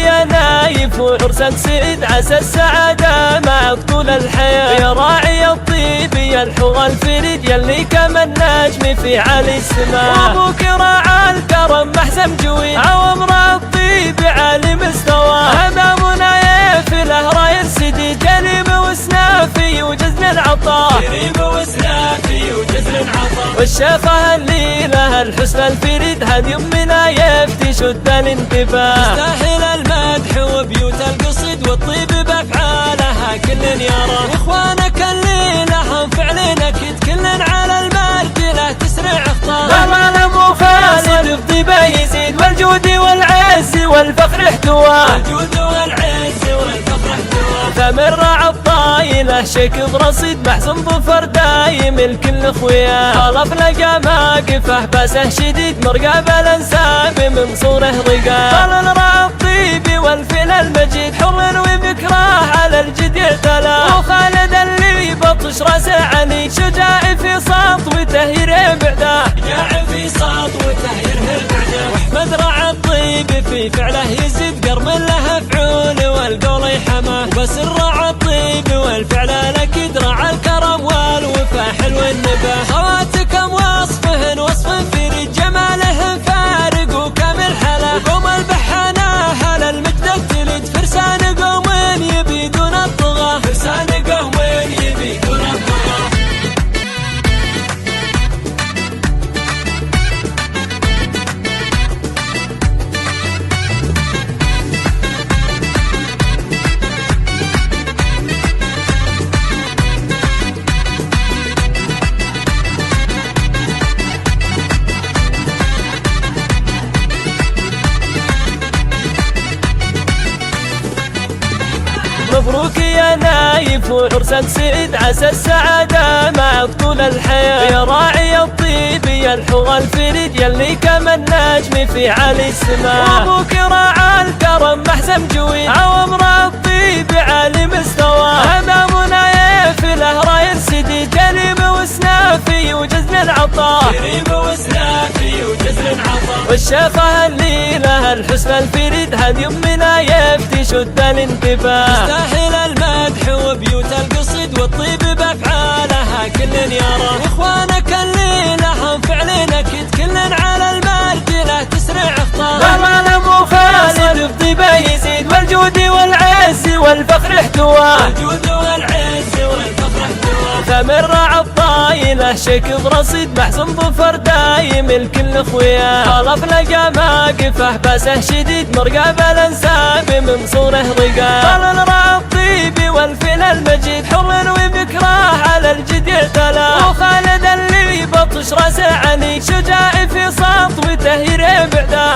يا نايف وعرسك سعيد، عسى السعادة معك طول الحياة. يا راعي الطيب يا الحور الفريد، يلي كما النجم في عالي السماء. وابوك راعى الكرم محسن جوي، عوامر الطيب عالي مستوى. امامنا يافله راي السديد، كريم وسنافي وجزل العطاء. والشافه اللي لها الحسن الفريد، هذه امنا يفتي شد الانتباه. تستاهل المدح وبيوت القصيد، والطيب بافعالها كل يرى. واخوانك اللي لهم فعل اكيد، كل على المرجله تسرع اخطار. ضمان ابو فاسد بطيبه يزيد، والجود والعز والفخر احتوى. فمن راعى الطايله شيك برصيد، محسن ظفر دايم الكل اخويا. خلف لقى ماقفه باسه شديد، مرقاب الانساب من صوره رقا. طلل راعى الطيب والفيل المجيد، حر وبكراه على الجد يعتلى. وخالد اللي بطش راسه عني، شجاع في سطوته يربع ذا. واحمد راعى الطيب في فعله يزيد، قرم له فعول والقول يحمى. بس الراعى الطيب والفعل الاكيد، راعى الكرم والوفا حلو النباه. خواتكم وصفهن وصف فريد، جمالهن فارق وكامل حلا. وقوم البحانه هلا المجد التليد، فرسان قوم يبيدون الطغاه. مبروك يا نايف وعرسك سعيد، عسى السعادة معك طول الحياة. يا راعي الطيب يا الحور الفريد، يلي كما النجم في عالي السماء. وابوك راعى الكرم محسن جوي، عوامر الطيب عالي مستوى. امامنا يافله راي السديد، كريم وسنافي وجزل العطاء. والشافه اللي لها الحسن الفريد، هذه امنا يفتي شد الانتباه. تستاهل المدح وبيوت القصيد، والطيب بافعالها كل يرى. واخوانك اللي لهم فعل اكيد، كل على المرجله تسرع اخطار. ضمان ابو فاسد بطيبه يزيد، والجود والعز والفخر احتوى. فمن راعى الطايله شيك برصيد، محسن ظفر دايم الكل اخويا. خلف لقى ماقفه باسه شديد، مرقاب الانساب من صوره رقا. طلل راعى الطيب والفيل المجيد، حر وبكراه على الجد يعتلى. وخالد اللي بطش راسه عني، شجاع في سطوته يربع ذا.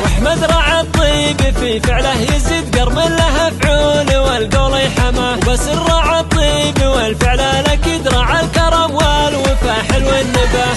واحمد راعى الطيب في فعله يزيد، قرم له فعول والقول يحمى. بس الراعى الطيب والفعل الاكيد، راعى الكرم والوفا حلو النباه.